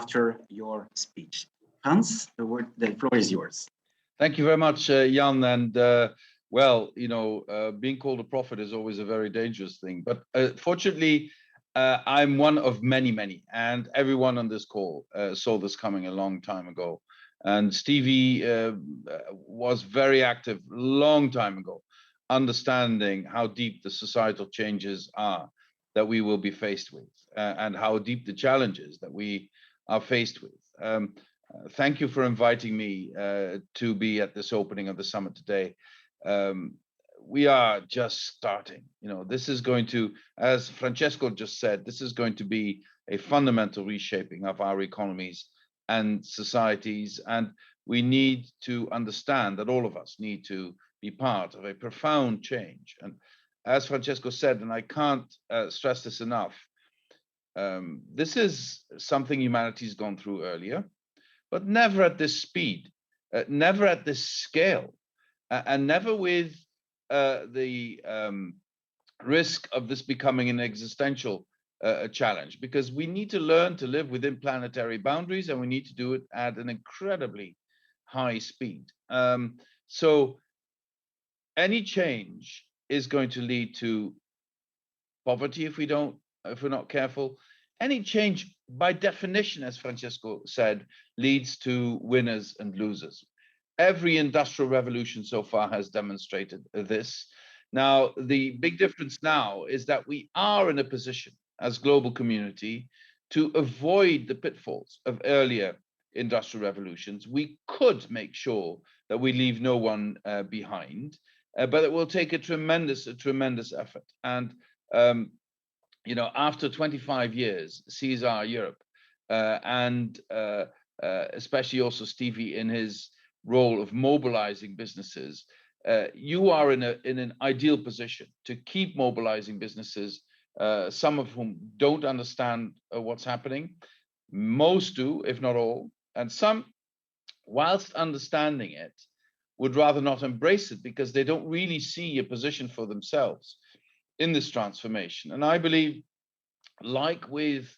after your speech. Hans, the floor is yours. Thank you very much, Jan. And well, being called a prophet is always a very dangerous thing. But fortunately, I'm one of many, and everyone on this call saw this coming a long time ago. And Stevie was very active long time ago, understanding how deep the societal changes are that we will be faced with, and how deep the challenges that we are faced with. Thank you for inviting me to be at this opening of the summit today. We are just starting. This is going to, as Francesco just said, this is going to be a fundamental reshaping of our economies and societies. And we need to understand that all of us need to be part of a profound change. And as Francesco said, and I can't stress this enough, this is something humanity's gone through earlier, but never at this speed, never at this scale, and never with the risk of this becoming an existential challenge, because we need to learn to live within planetary boundaries, and we need to do it at an incredibly high speed. So any change is going to lead to poverty if we're not careful. Any change, by definition, as Francesco said, leads to winners and losers. Every industrial revolution so far has demonstrated this. Now, the big difference now is that we are in a position as global community to avoid the pitfalls of earlier industrial revolutions. We could make sure that we leave no one behind, but it will take a tremendous effort. And after 25 years, CSR Europe, and especially also Stevie in his role of mobilizing businesses, you are in an ideal position to keep mobilizing businesses, some of whom don't understand what's happening. Most do, if not all, and some, whilst understanding it, would rather not embrace it because they don't really see a position for themselves in this transformation. And I believe, like with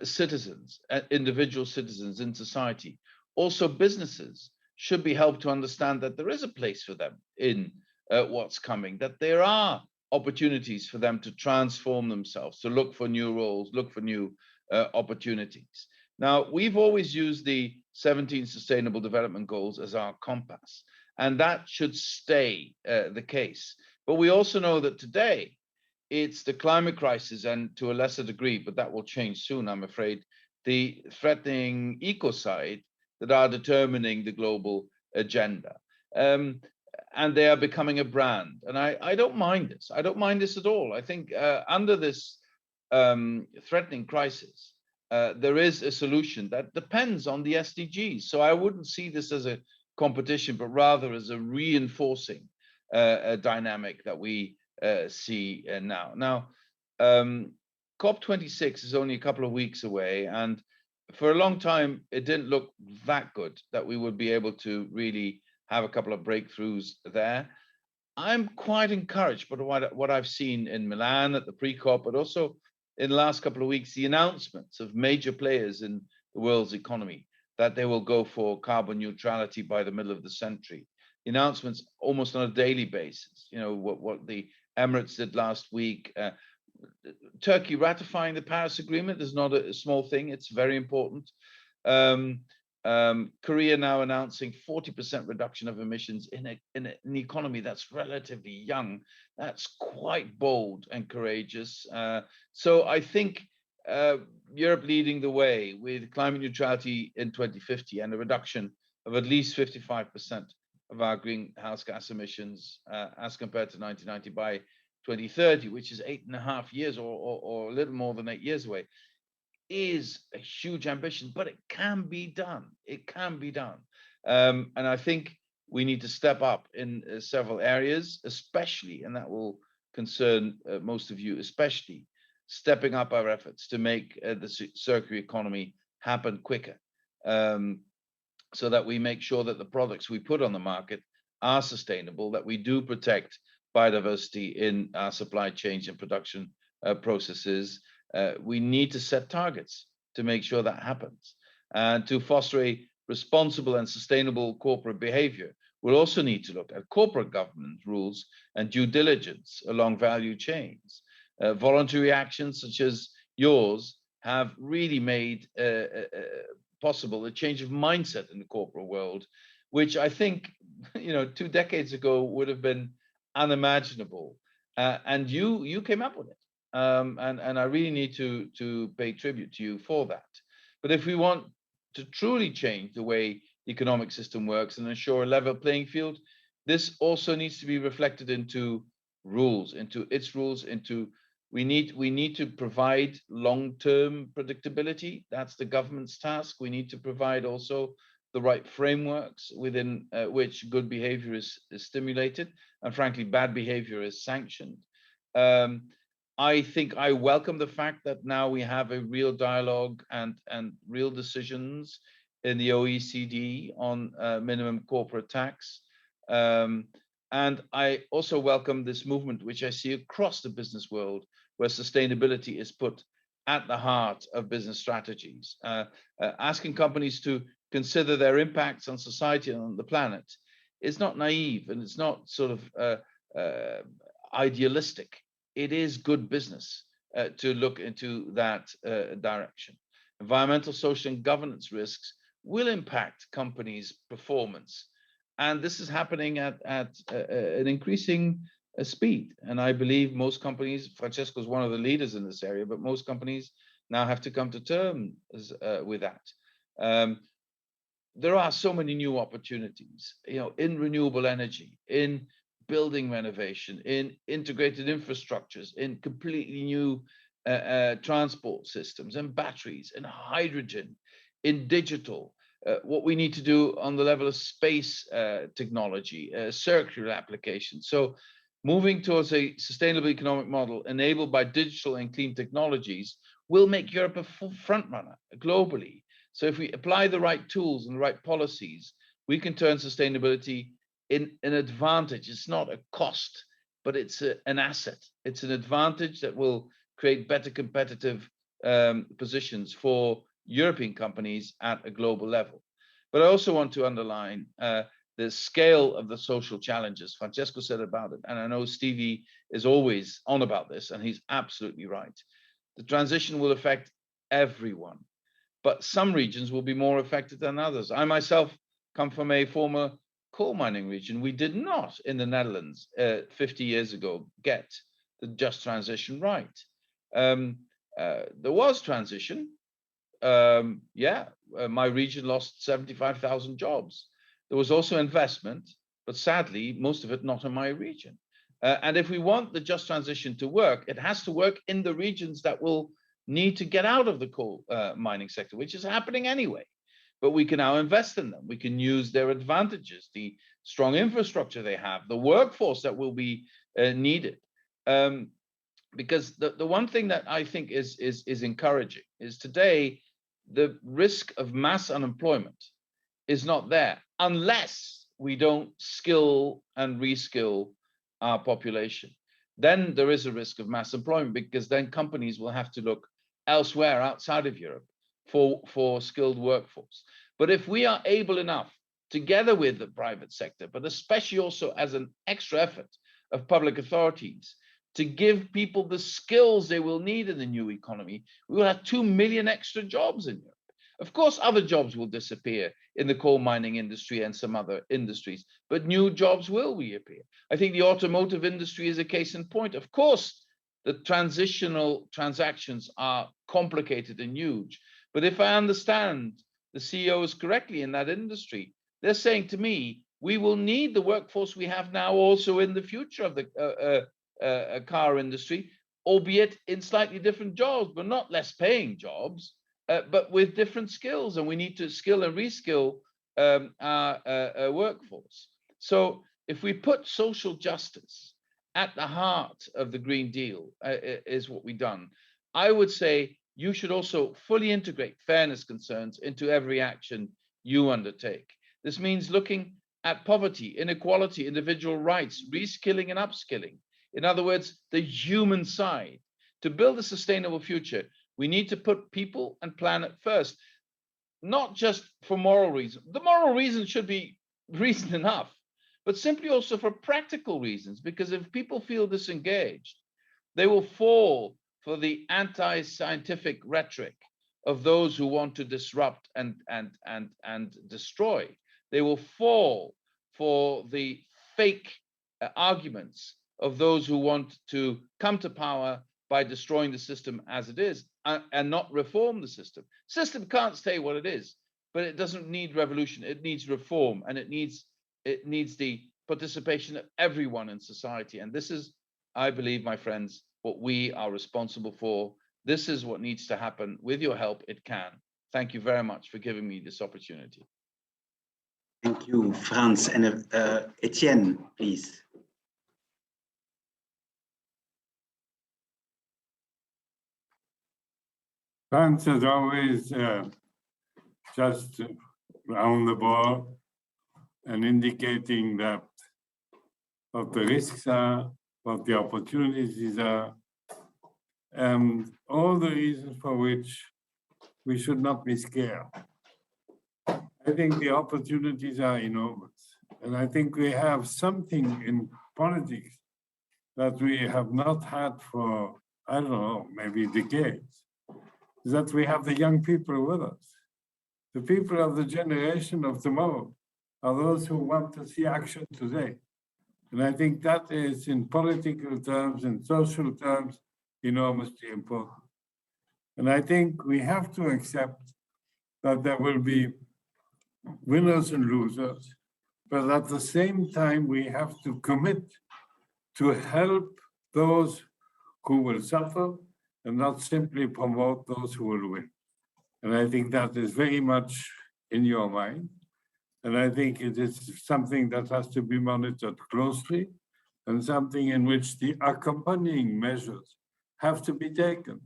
citizens, individual citizens in society, also businesses should be helped to understand that there is a place for them in what's coming, that there are opportunities for them to transform themselves, to look for new roles, look for new opportunities. Now, we've always used the 17 Sustainable Development Goals as our compass, and that should stay the case. But we also know that today, it's the climate crisis, and to a lesser degree, but that will change soon, I'm afraid, the threatening ecocide that are determining the global agenda. And they are becoming a brand. And I don't mind this. I don't mind this at all. I think under this threatening crisis, there is a solution that depends on the SDGs. So I wouldn't see this as a competition, but rather as a reinforcing dynamic that we see now. Now, COP26 is only a couple of weeks away, and for a long time, it didn't look that good that we would be able to really have a couple of breakthroughs there. I'm quite encouraged by what I've seen in Milan at the pre-COP, but also in the last couple of weeks, the announcements of major players in the world's economy that they will go for carbon neutrality by the middle of the century. The announcements almost on a daily basis. What the Emirates did last week. Turkey ratifying the Paris Agreement is not a small thing. It's very important. Korea now announcing 40% reduction of emissions in an economy that's relatively young. That's quite bold and courageous. So I think Europe leading the way with climate neutrality in 2050 and a reduction of at least 55% of our greenhouse gas emissions as compared to 1990 by 2030, which is 8.5 years or a little more than 8 years away, is a huge ambition, but it can be done. It can be done. And I think we need to step up in several areas, especially, and that will concern most of you, especially stepping up our efforts to make the circular economy happen quicker, so that we make sure that the products we put on the market are sustainable, that we do protect biodiversity in our supply chains and production processes. We need to set targets to make sure that happens. And to foster a responsible and sustainable corporate behavior, we'll also need to look at corporate governance rules and due diligence along value chains. Voluntary actions such as yours have really made possible a change of mindset in the corporate world, which I think 2 decades ago would have been unimaginable. And you came up with it. And I really need to pay tribute to you for that. But if we want to truly change the way the economic system works and ensure a level playing field, this also needs to be reflected into rules, we need to provide long-term predictability. That's the government's task. We need to provide also the right frameworks within which good behavior is stimulated and frankly bad behavior is sanctioned. I think I welcome the fact that now we have a real dialogue and real decisions in the OECD on minimum corporate tax. And I also welcome this movement, which I see across the business world, where sustainability is put at the heart of business strategies. Asking companies to consider their impacts on society and on the planet is not naive, and it's not sort of idealistic. It is good business to look into that direction. Environmental, social, and governance risks will impact companies' performance. And this is happening at an increasing speed. And I believe most companies, Francesco is one of the leaders in this area, but most companies now have to come to terms with that. There are so many new opportunities, in renewable energy, in building renovation, in integrated infrastructures, in completely new transport systems and batteries and hydrogen, in digital, what we need to do on the level of space technology, circular applications. So moving towards a sustainable economic model enabled by digital and clean technologies will make Europe a full front runner globally. So if we apply the right tools and the right policies, we can turn sustainability in an advantage. It's not a cost, but it's an asset. It's an advantage that will create better competitive positions for European companies at a global level. But I also want to underline the scale of the social challenges. Francesco said about it, and I know Stevie is always on about this, and he's absolutely right. The transition will affect everyone, but some regions will be more affected than others. I myself come from a former coal mining region. We did not in the Netherlands 50 years ago get the just transition right. There was transition. My region lost 75,000 jobs. There was also investment, but sadly, most of it not in my region. And if we want the just transition to work, it has to work in the regions that will need to get out of the coal mining sector, which is happening anyway. But we can now invest in them. We can use their advantages, the strong infrastructure they have, the workforce that will be needed. Because the one thing that I think is encouraging is today, the risk of mass unemployment is not there unless we don't skill and reskill our population. Then there is a risk of mass employment, because then companies will have to look elsewhere outside of Europe for skilled workforce. But if we are able enough, together with the private sector, but especially also as an extra effort of public authorities, to give people the skills they will need in the new economy, we will have 2 million extra jobs in Europe. Of course, other jobs will disappear in the coal mining industry and some other industries, but new jobs will reappear. I think the automotive industry is a case in point. Of course, the transitional transactions are complicated and huge, but if I understand the CEOs correctly in that industry, they're saying to me, we will need the workforce we have now also in the future of the car industry, albeit in slightly different jobs, but not less paying jobs, but with different skills. And we need to skill and reskill our workforce. So if we put social justice at the heart of the Green Deal, is what we've done, I would say you should also fully integrate fairness concerns into every action you undertake. This means looking at poverty, inequality, individual rights, reskilling and upskilling. In other words, the human side. To build a sustainable future, we need to put people and planet first. not just for moral reasons. The moral reason should be reason enough, but simply also for practical reasons, because if people feel disengaged, they will fall for the anti-scientific rhetoric of those who want to disrupt and destroy. They will fall for the fake arguments of those who want to come to power by destroying the system as it is and not reform the system. System can't stay what it is, but it doesn't need revolution. It needs reform, and it needs the participation of everyone in society. And this is, I believe, my friends, what we are responsible for. This is what needs to happen. With your help, it can. Thank you very much for giving me this opportunity. Thank you, Frans. And Etienne, please. Frans is always just round the ball and indicating that what the risks are, what the opportunities are, and all the reasons for which we should not be scared. I think the opportunities are enormous. And I think we have something in politics that we have not had for, I don't know, maybe decades, is that we have the young people with us. The people of the generation of tomorrow are those who want to see action today. And I think that is, in political terms and social terms, enormously important. And I think we have to accept that there will be winners and losers, but at the same time, we have to commit to help those who will suffer and not simply promote those who will win. And I think that is very much in your mind. And I think it is something that has to be monitored closely and something in which the accompanying measures have to be taken.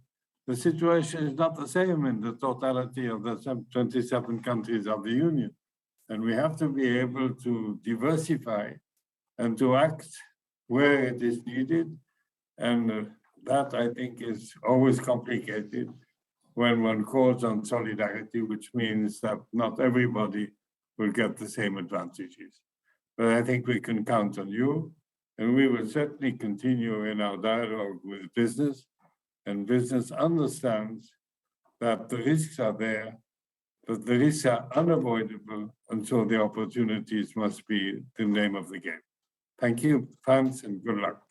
The situation is not the same in the totality of the 27 countries of the Union. And we have to be able to diversify and to act where it is needed. And that, I think, is always complicated when one calls on solidarity, which means that not everybody will get the same advantages. But I think we can count on you, and we will certainly continue in our dialogue with business, and business understands that the risks are there, but the risks are unavoidable, and so the opportunities must be the name of the game. Thank you, Frans, and good luck.